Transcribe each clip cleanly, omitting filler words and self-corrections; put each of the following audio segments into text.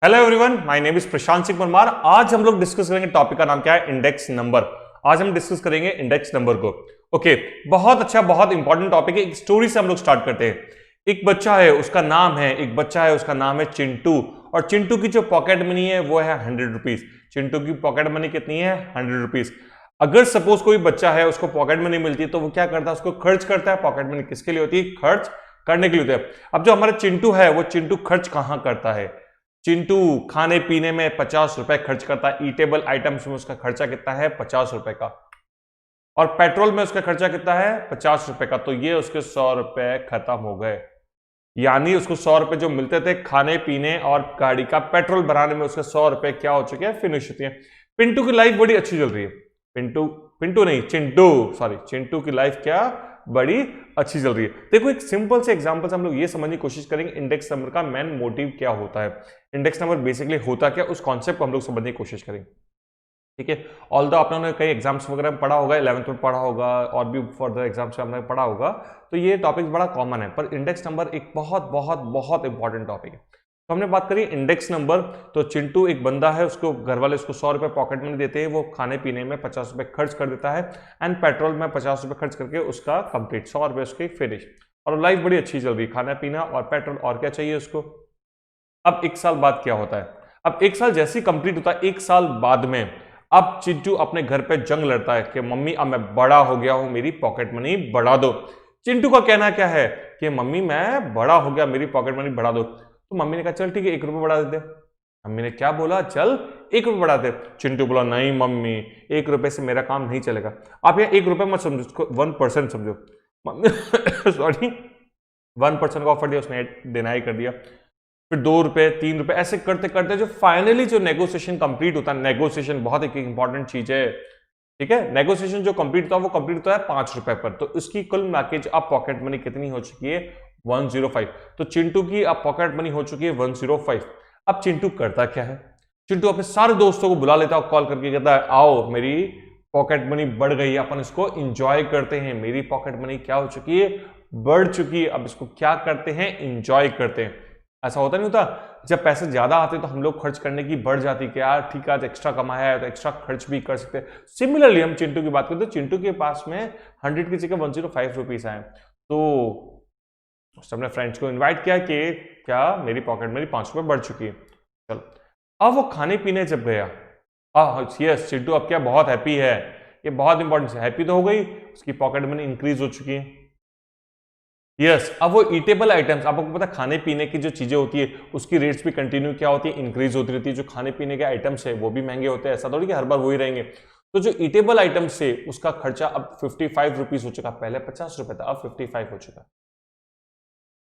Hello everyone, my name is Prashant Singh Parmar. आज हम लोग डिस्कस करेंगे, टॉपिक का नाम क्या है, इंडेक्स नंबर। आज हम डिस्कस करेंगे इंडेक्स नंबर को। ओके, बहुत अच्छा, बहुत इंपॉर्टेंट टॉपिक है। एक स्टोरी से हम लोग स्टार्ट करते हैं। एक बच्चा है, उसका नाम है चिंटू। और चिंटू की जो पॉकेट मनी है वो है 100 रुपीज। चिंटू की पॉकेट मनी कितनी है? 100 रुपीज। अगर सपोज कोई बच्चा है, उसको पॉकेट मनी मिलती है तो वो क्या करता है? उसको खर्च करता है। पॉकेट मनी किसके लिए होती है? खर्च करने के लिए होती है। अब जो हमारा चिंटू है, वो चिंटू खर्च कहां करता है? चिंटू खाने पीने में 50 रुपए खर्च करता है। ईटेबल आइटम्स में उसका खर्चा कितना है? 50 रुपए का। और पेट्रोल में उसका खर्चा कितना है? 50 रुपए का। तो ये उसके 100 रुपए खत्म हो गए। यानी उसको 100 रुपए जो मिलते थे खाने पीने और गाड़ी का पेट्रोल भराने में, उसके 100 रुपए क्या हो चुके हैं? फिनिश होती है। पिंटू की लाइफ बड़ी अच्छी चल रही है। पिंटू पिंटू नहीं, चिंटू, सॉरी, चिंटू की लाइफ क्या बड़ी अच्छी चल रही है। देखो, एक सिंपल से एग्जांपल से हम लोग ये समझने की कोशिश करेंगे इंडेक्स नंबर का मेन मोटिव क्या होता है, इंडेक्स नंबर बेसिकली होता क्या, उस कॉन्सेप्ट को हम लोग समझने की कोशिश करेंगे। ठीक है। ऑल दो आप लोगों ने कई एग्जाम्स वगैरह में पढ़ा होगा, 11th में पढ़ा होगा और भी फर्दर एग्जाम्स में हमने पढ़ा होगा, तो ये टॉपिक बड़ा कॉमन है। पर इंडेक्स नंबर एक बहुत बहुत बहुत इंपॉर्टेंट टॉपिक है। तो हमने बात करी इंडेक्स नंबर। तो चिंटू एक बंदा है, उसको घर वाले उसको 100 रुपए पॉकेट मनी देते हैं, वो खाने पीने में 50 रुपए खर्च कर देता है एंड पेट्रोल में 50 रुपए खर्च करके उसका कंप्लीट 100 रुपए उसके फिनिश। और लाइफ बड़ी अच्छी चल रही है, खाना पीना और पेट्रोल, और क्या चाहिए उसको। अब एक साल बाद क्या होता है? अब एक साल जैसे ही कंप्लीट होता है, एक साल बाद में अब चिंटू अपने घर पे जंग लड़ता है कि मम्मी अब मैं बड़ा हो गया हूं, मेरी पॉकेट मनी बढ़ा दो। चिंटू का कहना क्या है कि मम्मी मैं बड़ा हो गया, मेरी पॉकेट मनी बढ़ा दो। तो मम्मी ने कहा चल ठीक है, 1 रुपये बढ़ा देते। मम्मी ने क्या बोला? चल 1 रुपये बढ़ा दे। चिंटू बोला नहीं मम्मी, 1 रुपये से मेरा काम नहीं चलेगा। आप यहाँ 1 रुपये मत समझो, उसको 1% समझो। मम्मी सॉरी, 1% का ऑफर दिया, उसने डिनाई कर दिया। फिर 2 रुपए, 3 रुपए, ऐसे करते करते जो फाइनली जो नेगोशिएशन कंप्लीट होता है, नेगोशिएशन बहुत एक इंपॉर्टेंट चीज है, ठीक है। नेगोशिएशन जो कंप्लीट होता है वो कंप्लीट होता है 5 रुपए पर। तो इसकी कुल मिला जो अब पॉकेट मनी कितनी हो चुकी है? 105। तो चिंटू की अब पॉकेट मनी हो चुकी है 105। अब चिंटू करता क्या है? चिंटू अपने सारे दोस्तों को बुला लेता है, कॉल करके कहता है आओ मेरी पॉकेट मनी बढ़ गई है, अपन इसको इंजॉय करते हैं। मेरी पॉकेट मनी क्या हो चुकी है? बढ़ चुकी है। अब इसको क्या करते हैं? इंजॉय करते हैं। ऐसा होता नहीं होता, जब पैसे ज्यादा आते तो हम लोग खर्च करने की बढ़ जाती कि यार ठीक है आज एक्स्ट्रा कमाया है तो एक्स्ट्रा खर्च भी कर सकते हैं। सिमिलरली हम चिंटू की बात करते तो चिंटू के पास में 100 की जगह 105 रुपीज आए, तो उसने अपने फ्रेंड्स को इनवाइट किया कि क्या मेरी पॉकेट मेरी 5 रुपए बढ़ चुकी है, चलो। अब वो खाने पीने जब गया, यस, चिंटू अब क्या बहुत हैप्पी है। ये बहुत इंपॉर्टेंट है, हैप्पी तो हो गई, उसकी पॉकेट मनी इंक्रीज हो चुकी है। यस, अब वो ईटेबल आइटम्स, आपको पता है खाने पीने की जो चीजें होती है उसकी रेट्स भी कंटिन्यू क्या होती है? इंक्रीज होती रहती है। जो खाने पीने के आइटम्स है वो भी महंगे होते हैं, ऐसा थोड़ी कि हर बार वही रहेंगे। तो जो ईटेबल आइटम्स से उसका खर्चा अब 55 रुपीज हो चुका, पहले 50 रुपए था, अब 55 हो चुका।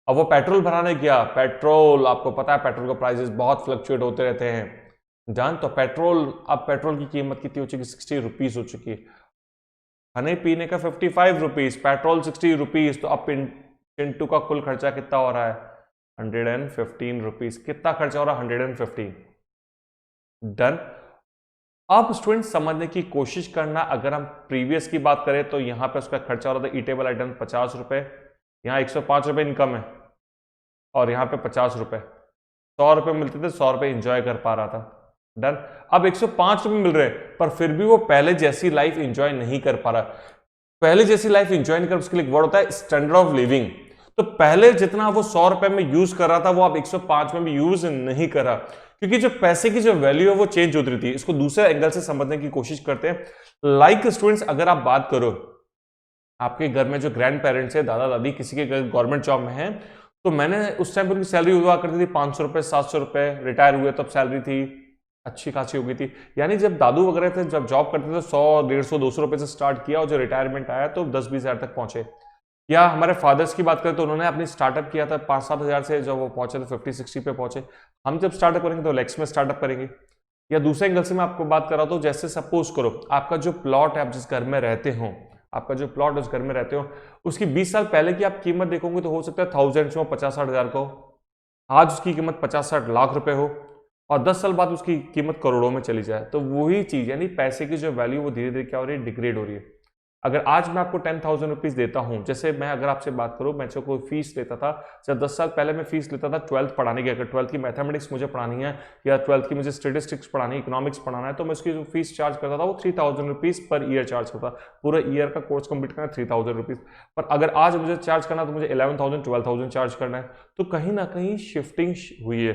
अब वो पेट्रोल भराने गया, पेट्रोल आपको पता है पेट्रोल के प्राइसेस बहुत फ्लक्चुएट होते रहते हैं, जान। तो पेट्रोल, अब पेट्रोल की कीमत कितनी हो चुकी? 60 रुपीज हो चुकी है। खाने पीने का 55 रुपीज, पेट्रोल 60 रुपीज, तो अब चिंटू का कुल खर्चा कितना हो रहा है? 115 रुपीज। कितना खर्चा हो रहा है? 115। डन। अब स्टूडेंट समझने की कोशिश करना, अगर हम प्रीवियस की बात करें तो यहां पे उसका खर्चा हो रहा था ईटेबल आइटम 50 रुपए, यहां 105 रुपए इनकम है और यहां पे 50 रुपए, 100 रुपए मिलते थे, 100 रुपए इंजॉय कर पा रहा था। डन। अब 105 रुपए मिल रहे पर फिर भी वो पहले जैसी लाइफ इंजॉय नहीं कर पा रहा। पहले जैसी लाइफ इंजॉय नहीं कर, उसके लिए एक वर्ड होता है स्टैंडर्ड ऑफ लिविंग। तो पहले जितना वो 100 रुपए में यूज कर रहा था वो अब 105 में भी यूज नहीं कर रहा, क्योंकि जो पैसे की जो वैल्यू है वो चेंज होती रहती है। इसको दूसरे एंगल से समझने की कोशिश करते हैं। लाइक स्टूडेंट्स, अगर आप बात करो, आपके घर में जो ग्रैंड पेरेंट्स है, दादा दादी, किसी के गवर्नमेंट जॉब में है, तो मैंने उस टाइम पर उनकी सैलरी हुआ करती थी 500 रुपए, 700 रुपए। रिटायर हुए तब सैलरी थी अच्छी खासी हो गई थी। यानी जब दादू वगैरह थे, जब जॉब करते थे, 100, 150, 200 रुपए से स्टार्ट किया और जो रिटायरमेंट आया तो 10-20 हजार तक पहुंचे। या हमारे फादर्स की बात करें तो उन्होंने अपनी स्टार्टअप किया था 5-7 हजार से, जब वो पहुंचे तो 50-60 पे पहुंचे। हम जब स्टार्टअप करेंगे तो लैक्स में स्टार्टअप करेंगे। या दूसरे एंगल से मैं आपको बात कर रहा हूँ, तो जैसे सपोज करो आपका जो प्लॉट है, आप जिस घर में रहते हो, आपका जो प्लॉट उस घर में रहते हो, उसकी 20 साल पहले की आप कीमत देखोगे तो हो सकता है थाउजेंड्स में 50-60 हजार को, आज उसकी कीमत 50-60 लाख रुपए हो और 10 साल बाद उसकी कीमत करोड़ों में चली जाए। तो वही चीज, यानी पैसे की जो वैल्यू वो धीरे धीरे क्या हो रही है? डिग्रेड हो रही है। अगर आज मैं आपको 10,000 रुपीज देता हूं, जैसे मैं अगर आपसे बात करूं, मैं कोई फीस लेता था, जब 10 साल पहले मैं फीस लेता था 12th पढ़ाने की, अगर 12th की मैथमेटिक्स मुझे पढ़ानी है या 12th की मुझे स्टेटिस्टिक्स पढ़ानी है, इकोनॉमिक्स पढ़ाना है, तो मैं उसकी जो फीस चार्ज करता था वो 3,000 रुपीज पर ईयर चार्ज करता। पूरा ईयर का कोर्स कंप्लीट करना 3,000 रुपीज। पर अगर आज मुझे चार्ज करना तो मुझे 11,000 12,000 चार्ज करना है। तो कहीं ना कहीं शिफ्टिंग हुई है,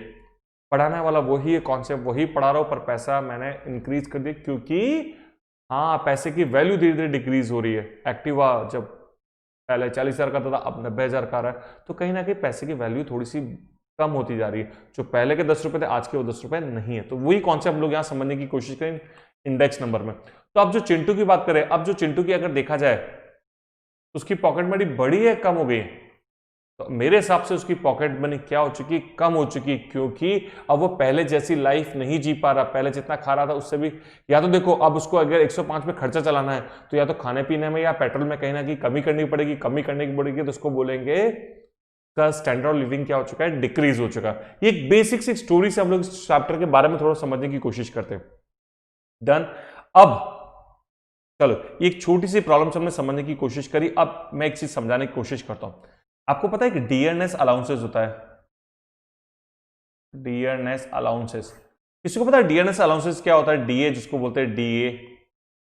पढ़ाने वाला वही है, कॉन्सेप्ट वही पढ़ा रहा हूं, पर पैसा मैंने इंक्रीज कर दिया, क्योंकि हाँ पैसे की वैल्यू धीरे धीरे डिक्रीज हो रही है। एक्टिवा जब पहले 40,000 का था, अब 90,000 का आ रहा है, तो कहीं ना कहीं पैसे की वैल्यू थोड़ी सी कम होती जा रही है। जो पहले के 10 रुपए थे, आज के वो 10 रुपए नहीं है। तो वही कॉन्सेप्ट हम लोग यहाँ समझने की कोशिश करें इंडेक्स नंबर में। तो अब जो चिंटू की बात करें, अब जो चिंटू की अगर देखा जाए तो उसकी पॉकेट मनी बढ़ी है कम हो गई? तो मेरे हिसाब से उसकी पॉकेट मनी क्या हो चुकी, कम हो चुकी, क्योंकि अब वो पहले जैसी लाइफ नहीं जी पा रहा। पहले जितना खा रहा था उससे भी, या तो देखो अब उसको अगर 105 में खर्चा चलाना है तो या तो खाने पीने में या पेट्रोल में कहीं ना कहीं कमी करनी पड़ेगी। कमी करने की पड़ेगी तो उसको बोलेंगे का स्टैंडर्ड ऑफ लिविंग क्या हो चुका है, डिक्रीज हो चुका है। ये एक बेसिक सी स्टोरी से हम लोग इस चैप्टर के बारे में थोड़ा समझने की कोशिश करते हैं। डन। अब चलो एक छोटी सी प्रॉब्लम से हमने समझने की कोशिश करी, अब मैं एक चीज समझाने की कोशिश करता हूं। आपको पता है कि डियरनेस अलाउंसेस होता है, डियरनेस अलाउंसेस, किसी को पता है डियरनेस अलाउंसेस क्या होता है? डीए जिसको बोलते हैं DA,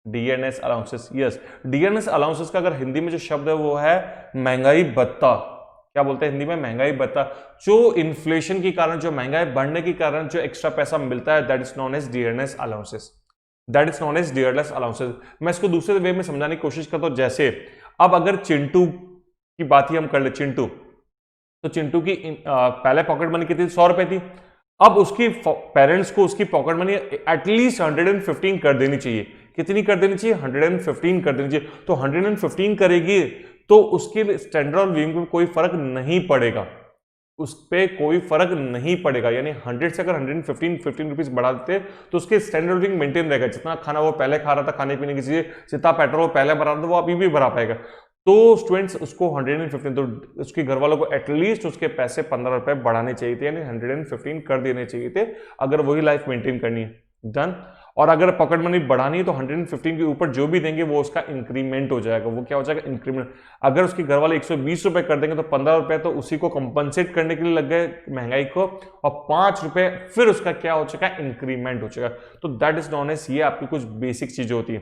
dearness allowances. Yes, dearness allowances का अगर हिंदी में जो शब्द है वो है महंगाई भत्ता। क्या बोलते हैं हिंदी में? महंगाई भत्ता। जो इन्फ्लेशन के कारण, जो महंगाई बढ़ने के कारण जो एक्स्ट्रा पैसा मिलता है, that is known as dearness allowances, that is known as dearness allowances. मैं इसको दूसरे वे में समझाने की कोशिश करता हूं। जैसे अब अगर चिंटू की बात ही हम कर ले, चिंटू, तो चिंटू की पहले पॉकेट मनी कितनी? 100 रुपए थी। अब उसकी पेरेंट्स को उसकी पॉकेट मनी एटलीस्ट 115 कर देनी चाहिए। कितनी कर देनी चाहिए? 115 कर देनी चाहिए। तो 115 करेगी तो उसके स्टैंडर्ड ऑफ लिविंग में कोई फर्क नहीं पड़ेगा, उस पे कोई फर्क नहीं पड़ेगा। यानी 100 से अगर 115 रुपीज बढ़ा देते तो उसके स्टैंडर्ड लिविंग मेंटेन रहेगा। जितना खाना वो पहले खा रहा था, खाने पीने की चीजें, जितना पेट्रोल वो पहले भरा रहा था, वो अभी भी भरा पाएगा। तो स्टूडेंट्स उसको 115, तो उसके घर वालों को एटलीस्ट उसके पैसे 15 रुपए बढ़ाने चाहिए थे, यानी 115 कर देने चाहिए थे, अगर वही लाइफ मेंटेन करनी है। डन। और अगर पॉकेट मनी बढ़ानी है तो 115 के ऊपर जो भी देंगे वो उसका इंक्रीमेंट हो जाएगा। वो क्या हो जाएगा? इंक्रीमेंट। अगर उसके घर वाले 120 रुपए कर देंगे तो 15 रुपए तो उसी को कंपनसेट करने के लिए लग गए महंगाई को, और 5 रुपए फिर उसका क्या हो चुका है? इंक्रीमेंट हो चुका है। तो दैट इज नॉन एज, ये आपकी कुछ बेसिक चीजें होती है।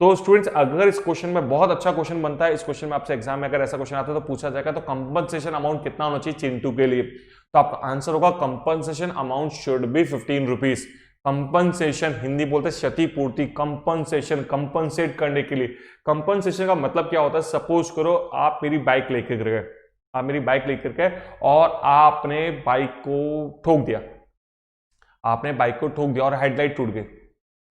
तो स्टूडेंट्स अगर इस क्वेश्चन में बहुत अच्छा क्वेश्चन बनता है, इस क्वेश्चन में आपसे एग्जाम में अगर ऐसा क्वेश्चन आता है तो पूछा जाएगा तो कंपनसेशन अमाउंट कितना होना चाहिए चिंटू के लिए, तो आपका आंसर होगा compensation amount should be 15 rupees. Compensation Hindi बोलते हैं क्षतिपूर्ति, कंपनसेशन कंपनसेट करने के लिए। कंपनसेशन का मतलब क्या होता है? सपोज करो आप मेरी बाइक लेकर गए, आप मेरी बाइक लेकर गए और आपने बाइक को ठोक दिया, आपने बाइक को ठोक दिया और हेडलाइट टूट गई।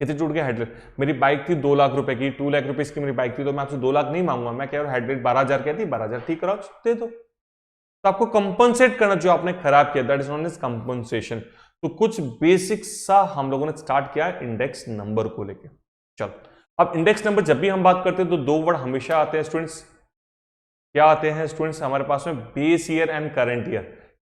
कितनी टूट गया? हेडलाइट। मेरी बाइक थी 2 लाख रुपए की, 2 लाख रुपीज की मेरी बाइक थी, तो मैं आपसे 2 लाख नहीं मांगूंगा, मैं कह रहा हूं हेडलाइट 12,000 की थी, 12,000 ठीक कराओ, दे दो। तो आपको कंपनसेट करना जो आपने खराब किया, that is known as compensation. तो कुछ बेसिक सा हम लोगों ने स्टार्ट किया इंडेक्स नंबर को लेके। चलो अब इंडेक्स नंबर जब भी हम बात करते हैं तो 2 वर्ड हमेशा आते हैं स्टूडेंट्स। क्या आते हैं स्टूडेंट्स हमारे पास में? Base year and current year.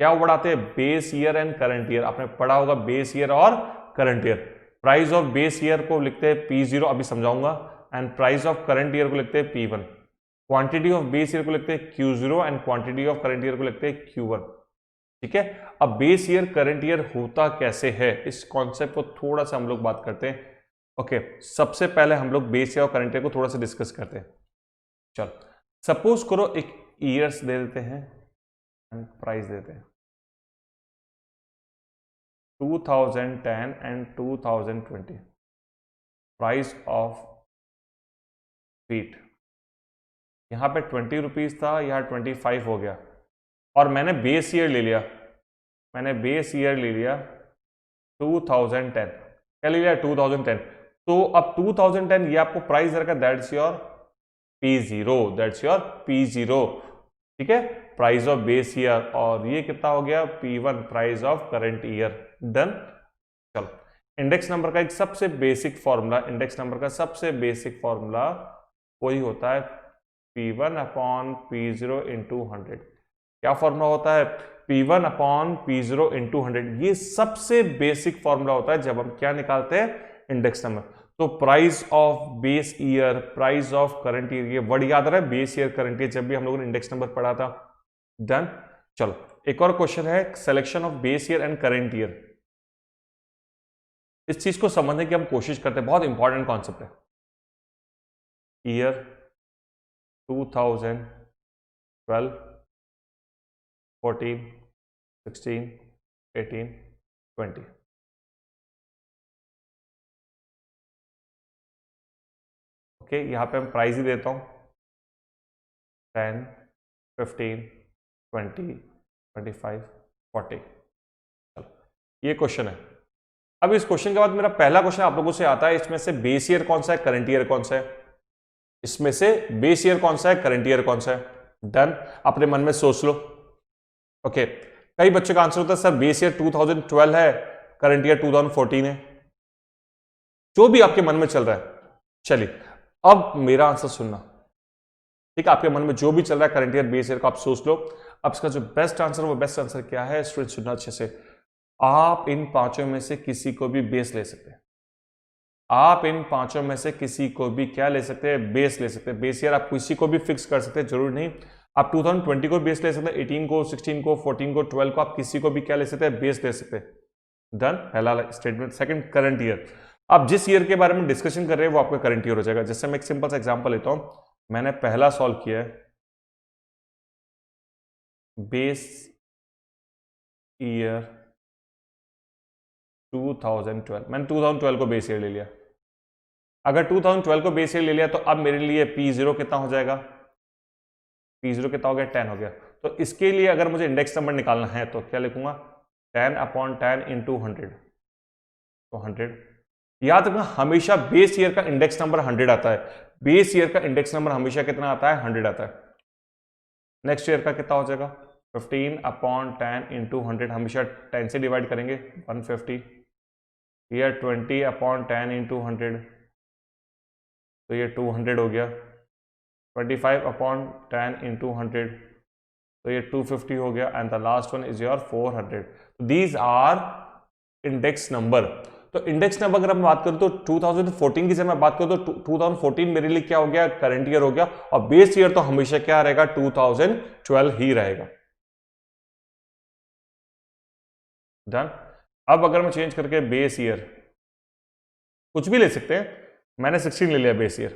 क्या वर्ड आते हैं? Base year and current year. आपने पढ़ा होगा बेस ईयर और current year. Price of base year को लिखते हैं P0, अभी समझाऊंगा, and price of current year को लिखते हैं P1। Quantity of base year को लिखते हैं Q0 and quantity of current year को लिखते हैं Q1। ठीक है। अब बेस ईयर करंट ईयर होता कैसे है, इस कॉन्सेप्ट को थोड़ा सा हम लोग बात करते हैं। ओके, सबसे पहले हम लोग बेस ईयर और करंट ईयर को थोड़ा सा डिस्कस करते हैं। चलो सपोज करो एक ईयर्स दे देते हैं एंड प्राइस देते हैं 2010 एंड 2020, प्राइस ऑफ फीट। यहां पे 20 रुपीज था, यहां 25 हो गया, और मैंने बेस ईयर ले लिया, मैंने बेस ईयर ले लिया 2010। क्या ले लिया? 2010। तो अब 2010 ये आपको प्राइस दे रखा, that's your P0, that's your P0। ठीक है, प्राइस ऑफ बेस ईयर, और ये कितना हो गया? P1, price of current year. Done. चलो इंडेक्स नंबर का एक सबसे बेसिक फॉर्मूला, इंडेक्स नंबर का सबसे बेसिक फॉर्मूला वही होता है P1 अपॉन P0 इंटू 100। क्या फॉर्मूला होता है? P1 upon P0 into 100। ये सबसे बेसिक फॉर्मूला होता है जब हम क्या निकालते हैं? Index number. तो price of base year, price of current year, ये वर्ड याद रहा है, बेस ईयर करंट ईयर, जब भी हम लोगों ने इंडेक्स नंबर पढ़ा था। डन। चलो एक और क्वेश्चन है, selection of base year and current year. इस चीज को समझने की हम कोशिश करते हैं, बहुत इंपॉर्टेंट कॉन्सेप्ट है। ईयर 2012, 14, 16, 18, 20। ओके, यहां पे हम प्राइस ही देता हूं 10, 15, 20, 25, 40। चलो ये क्वेश्चन है। अब इस क्वेश्चन के बाद मेरा पहला क्वेश्चन आप लोगों से आता है, इसमें से बेस ईयर कौन सा है, करंट ईयर कौन सा है? इसमें से बेस ईयर कौन सा है, करंट ईयर कौन सा है? डन। अपने मन में सोच लो। ओके, कई बच्चों का आंसर होता है सर बेस ईयर 2012 है, करंट ईयर 2014 है। जो भी आपके मन में चल रहा है, चलिए अब मेरा आंसर सुनना, ठीक है? आपके मन में जो भी चल रहा है करंट ईयर बेस ईयर को आप सोच लो। अब इसका जो बेस्ट आंसर, वो बेस्ट आंसर क्या है स्टूडेंट, सुनना अच्छे से। आप इन पांचों में से किसी को भी बेस ले सकते हैं। आप इन पांचों में से किसी को भी क्या ले सकते हैं, बेस ले सकते हैं। बेस ईयर आप किसी को भी फिक्स कर सकते हैं, जरूरी नहीं आप 2020 को बेस ले सकते हैं, 18 को, 16 को, 14 को, 12 को, आप किसी को भी क्या ले सकते हैं, बेस ले सकते हैं। डन, पहला स्टेटमेंट। Second, current year. आप जिस ईयर के बारे में डिस्कशन कर रहे हैं वो आपका करंट ईयर हो जाएगा। जैसे मैं एक सिंपल सा एग्जांपल लेता हूं, मैंने पहला सॉल्व किया है बेस ईयर 2012, मैंने 2012 को बेस ईयर ले लिया। अगर 2012 को बेस ईयर ले लिया तो अब मेरे लिए P0 कितना हो जाएगा, P0 कितना हो गया, 10 हो गया। तो इसके लिए अगर मुझे इंडेक्स नंबर निकालना है तो क्या लिखूंगा, 10/10 इंटू 100, तो 100। याद रखना हमेशा बेस ईयर का इंडेक्स नंबर 100 आता है। बेस ईयर का इंडेक्स नंबर हमेशा कितना आता है, 100 आता है। नेक्स्ट ईयर का कितना हो जाएगा, 15/10 इंटू 100, हमेशा 10 से डिवाइड करेंगे, 150। ईयर 20/10 इंटू 100, तो ये 200 हो गया। 25/10 इंटू 100, तो ये 250 हो गया। And the last one is your 400। These are index number. तो इंडेक्स नंबर अगर हम बात करें तो 2014 की जब मैं बात करूं तो 2014 मेरे लिए क्या हो गया, करंट ईयर हो गया। और बेस ईयर तो हमेशा क्या रहेगा, 2012 ही रहेगा। डन। अब अगर मैं चेंज करके बेस ईयर कुछ भी ले सकते हैं, मैंने 16 ले लिया बेस ईयर,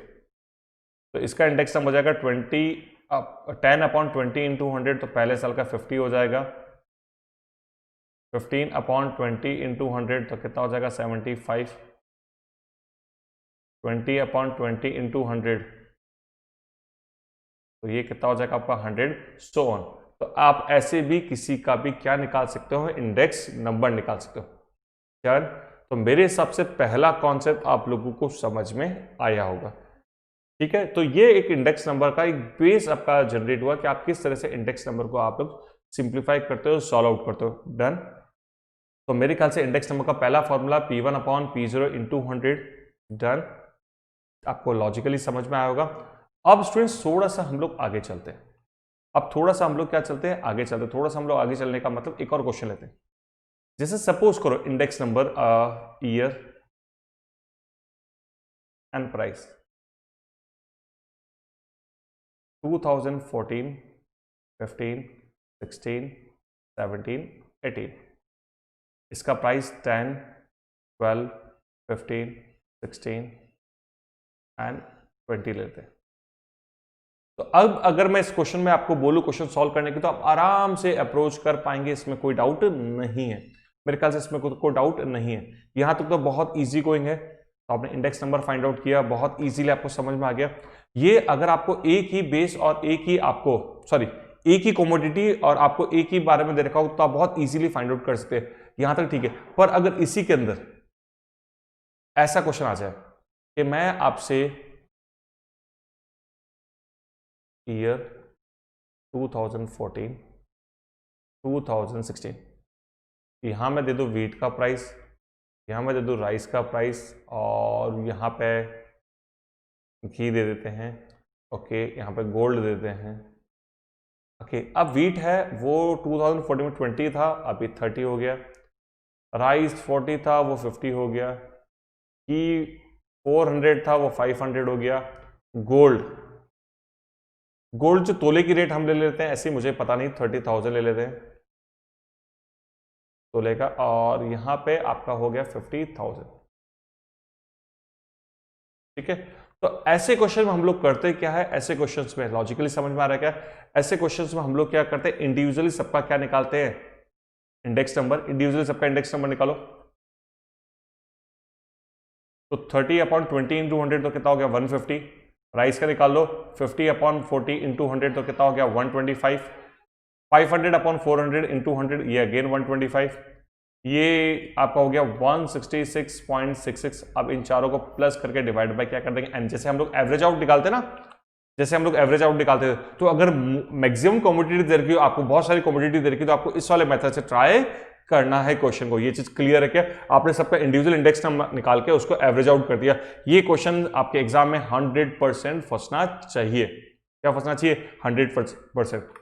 तो इसका इंडेक्स नंबर हो जाएगा 10/20 इंटू 100, तो पहले साल का 50 हो जाएगा। 15/20 इंटू 100, तो कितना हो जाएगा, 75। 20/20 इंटू 100, तो ये कितना हो जाएगा आपका 100, सो ऑन। तो आप ऐसे भी किसी का भी क्या निकाल सकते हो, इंडेक्स नंबर निकाल सकते हो। चल, तो मेरे हिसाब से पहला कॉन्सेप्ट आप लोगों को समझ में आया होगा, ठीक है? तो ये एक इंडेक्स नंबर का एक बेस आपका जनरेट हुआ कि आप किस तरह से इंडेक्स नंबर को आप लोग सिंप्लीफाई करते हो, सॉल्व आउट करते हो। डन। तो मेरे ख्याल से इंडेक्स नंबर का पहला फॉर्मूला P1/P0 इंटू 100। डन, आपको लॉजिकली समझ में आया होगा। अब स्टूडेंट्स थोड़ा सा हम लोग आगे चलते हैं। अब थोड़ा सा हम लोग क्या चलते हैं, आगे चलते हैं। थोड़ा सा हम लोग आगे चलने का मतलब एक और क्वेश्चन लेते हैं। जैसे सपोज करो index number year and price 2014, 15, 16, 17, 18। इसका प्राइस 10, 12, 15, 16 एंड 20 लेते हैं। तो अब अगर मैं इस क्वेश्चन में आपको बोलूं क्वेश्चन सॉल्व करने की, तो आप आराम से अप्रोच कर पाएंगे, इसमें कोई डाउट नहीं है। मेरे ख्याल से इसमें कोई डाउट नहीं है। यहां तक तो बहुत इजी गोइंग है। तो आपने इंडेक्स नंबर फाइंड आउट किया, बहुत इजीली आपको समझ में आ गया। ये अगर आपको एक ही बेस और एक ही आपको एक ही कमोडिटी और आपको एक ही बारे में दे रखा हो तो आप बहुत इजीली फाइंड आउट कर सकते हैं, यहां तक ठीक है। पर अगर इसी के अंदर ऐसा क्वेश्चन आ जाए कि मैं आपसे ईयर 2014, 2016, यहां मैं दे दूं वीट का प्राइस, यहां मैं दे दूं राइस का प्राइस, और यहां पे घी दे देते हैं, ओके, यहां पे गोल्ड दे देते हैं, ओके। अब वीट है वो 2014 में 20 था, अभी 30 हो गया। राइस 40 था, वो 50 हो गया। घी 400 था वो 500 हो गया। गोल्ड जो तोले की रेट हम ले लेते हैं, ऐसे मुझे पता नहीं, 30,000 ले लेते हैं तोले का, और यहां पे आपका हो गया 50,000। ठीक है, तो ऐसे क्वेश्चन में हम लोग करते क्या है, ऐसे क्वेश्चंस में लॉजिकली समझ में आ रहा है क्या, ऐसे क्वेश्चंस में हम लोग क्या करते हैं, इंडिविजुअली सबका क्या निकालते हैं, इंडेक्स नंबर। इंडिविजुअली सबका इंडेक्स नंबर निकालो, तो 30/20 इंटू 100 तो कितना हो गया 150। राइस का निकाल लो, 50/40 इंटू 100 तो कितना हो गया 125। 500/400 इंटू 100 ये अगेन 125, ये आपका हो गया 166.66। अब इन चारों को प्लस करके डिवाइड बाय क्या कर देंगे n। जैसे हम लोग एवरेज आउट निकालते ना, जैसे हम लोग एवरेज आउट निकालते थे, तो अगर मैक्सिमम कमोडिटी दे रखी हो आपको, बहुत सारी कमोडिटी दे रखी, तो आपको इस वाले मेथड से ट्राई करना है क्वेश्चन को। ये चीज क्लियर है क्या, आपने सबका इंडिविजुअल इंडेक्स नंबर निकाल के उसको एवरेज आउट कर दिया। ये क्वेश्चन आपके एग्जाम में 100% फंसना चाहिए। क्या फंसना चाहिए, 100%।